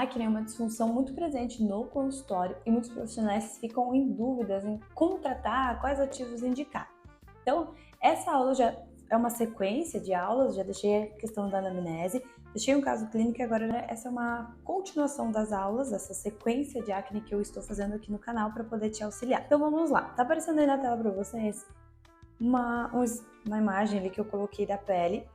acne é uma disfunção muito presente no consultório e muitos profissionais ficam em dúvidas em como tratar, quais ativos indicar. Então, essa aula já é uma sequência de aulas, já deixei a questão da anamnese, deixei um caso clínico e agora essa é uma continuação das aulas, essa sequência de acne que eu estou fazendo aqui no canal para poder te auxiliar. Então vamos lá, tá aparecendo aí na tela para vocês uma imagem ali que eu coloquei da pele,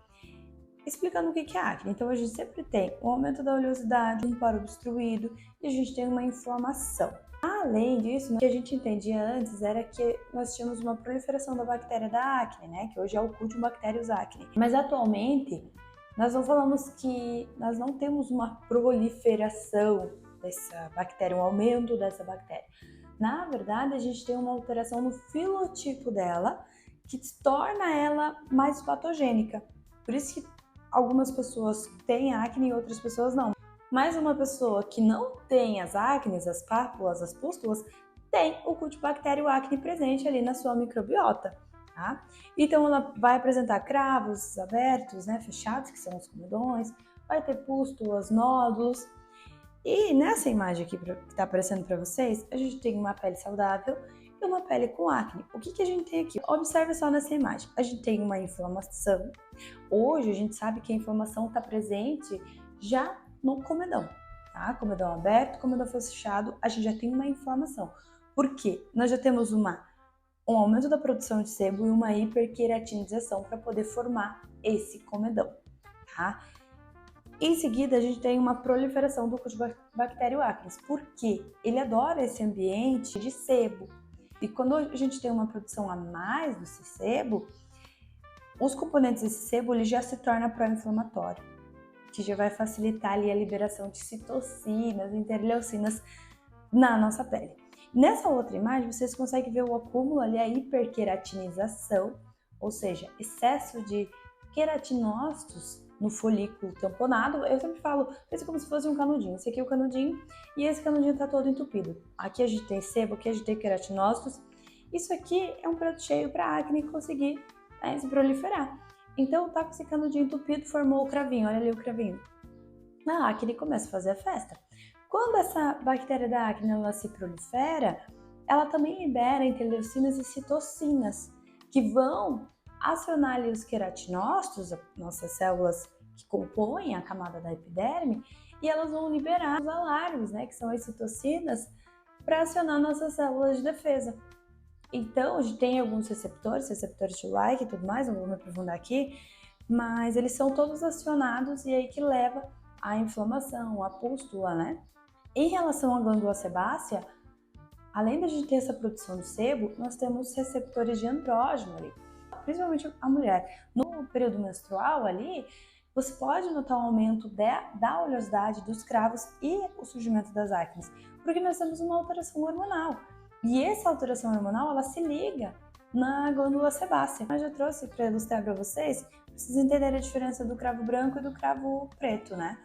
explicando o que é acne. Então a gente sempre tem um aumento da oleosidade, um poro obstruído e a gente tem uma inflamação. Além disso, o que a gente entendia antes era que nós tínhamos uma proliferação da bactéria da acne, né? Que hoje é o Cutibacterius acne. Mas atualmente, nós não falamos que nós não temos uma proliferação dessa bactéria, um aumento dessa bactéria. Na verdade, a gente tem uma alteração no filotipo dela, que torna ela mais patogênica. Por isso que algumas pessoas têm acne e outras pessoas não. Mas uma pessoa que não tem as acnes, as pápulas, as pústulas, tem o Cutibacterium acne presente ali na sua microbiota, tá? Então ela vai apresentar cravos abertos, né, fechados, que são os comedões, vai ter pústulas, nódulos. E nessa imagem aqui que está aparecendo para vocês, a gente tem uma pele saudável e uma pele com acne. O que a gente tem aqui? Observe só nessa imagem. A gente tem uma inflamação. Hoje a gente sabe que a inflamação está presente já no comedão, tá? Comedão aberto, comedão fechado, a gente já tem uma inflamação. Por quê? Nós já temos um aumento da produção de sebo e uma hiperqueratinização para poder formar esse comedão, tá? Em seguida, a gente tem uma proliferação do Cutibacterium acnes, porque ele adora esse ambiente de sebo. E quando a gente tem uma produção a mais desse sebo, os componentes desse sebo ele já se torna pró-inflamatório, que já vai facilitar ali a liberação de citocinas, interleucinas na nossa pele. Nessa outra imagem, vocês conseguem ver o acúmulo ali, a hiperqueratinização, ou seja, excesso de queratinócitos no folículo tamponado. Eu sempre falo, pensa como se fosse um canudinho. Esse aqui é o canudinho e esse canudinho está todo entupido. Aqui a gente tem sebo, aqui a gente tem queratinócitos. Isso aqui é um prato cheio para a acne conseguir se proliferar. Então tá com esse canudinho entupido, formou o cravinho, olha ali o cravinho. A acne começa a fazer a festa. Quando essa bactéria da acne ela se prolifera, ela também libera interleucinas e citocinas, que vão acionar ali os queratinócitos, nossas células que compõem a camada da epiderme, e elas vão liberar os alarmes, né, que são as citocinas, para acionar nossas células de defesa. Então, a gente tem alguns receptores de like e tudo mais, não vou me aprofundar aqui, mas eles são todos acionados e aí que leva à inflamação, à pústula, né? Em relação à glândula sebácea, além da gente ter essa produção de sebo, nós temos receptores de andrógeno ali, principalmente a mulher. No período menstrual ali, você pode notar um aumento da oleosidade dos cravos e o surgimento das acnes, porque nós temos uma alteração hormonal. E essa alteração hormonal, ela se liga na glândula sebácea. Eu já trouxe para ilustrar para vocês entenderem a diferença do cravo branco e do cravo preto, né?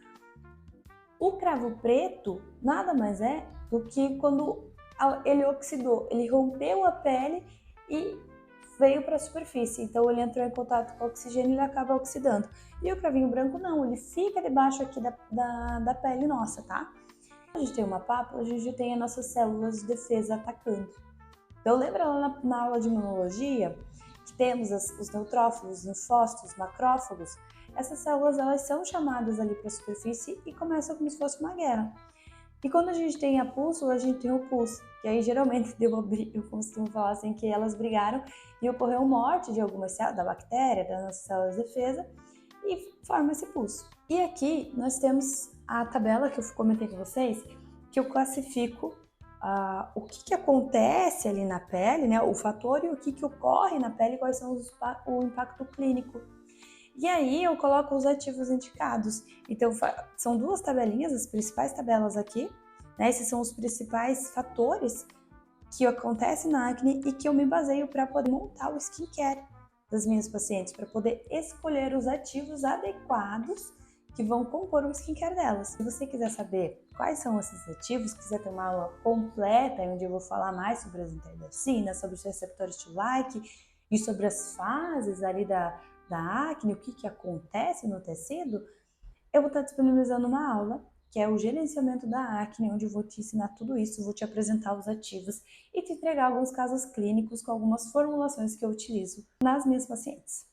O cravo preto nada mais é do que quando ele oxidou, ele rompeu a pele e veio para a superfície. Então ele entrou em contato com o oxigênio e ele acaba oxidando. E o cravinho branco não, ele fica debaixo aqui da pele nossa, tá? A gente tem uma pápula, a gente tem as nossas células de defesa atacando. Então lembra lá na aula de imunologia que temos os neutrófilos, os linfócitos, macrófagos? Essas células elas são chamadas ali para a superfície e começam como se fosse uma guerra. E quando a gente tem a pústula, a gente tem o pus, que aí geralmente deu uma briga, eu costumo falar assim, que elas brigaram e ocorreu morte de algumas células, da bactéria, das nossas células de defesa, e forma esse pus. E aqui nós temos a tabela que eu comentei com vocês, que eu classifico o que acontece ali na pele, né, o fator e o que ocorre na pele, quais são o impacto clínico. E aí eu coloco os ativos indicados. Então são duas tabelinhas, as principais tabelas aqui, né? Esses são os principais fatores que acontecem na acne e que eu me baseio para poder montar o skincare das minhas pacientes, para poder escolher os ativos adequados que vão compor o skincare delas. Se você quiser saber quais são esses ativos, quiser ter uma aula completa, onde eu vou falar mais sobre as interleucinas, sobre os receptores de like e sobre as fases ali da acne, o que acontece no tecido, eu vou estar disponibilizando uma aula que é o gerenciamento da acne, onde eu vou te ensinar tudo isso, vou te apresentar os ativos e te entregar alguns casos clínicos com algumas formulações que eu utilizo nas minhas pacientes.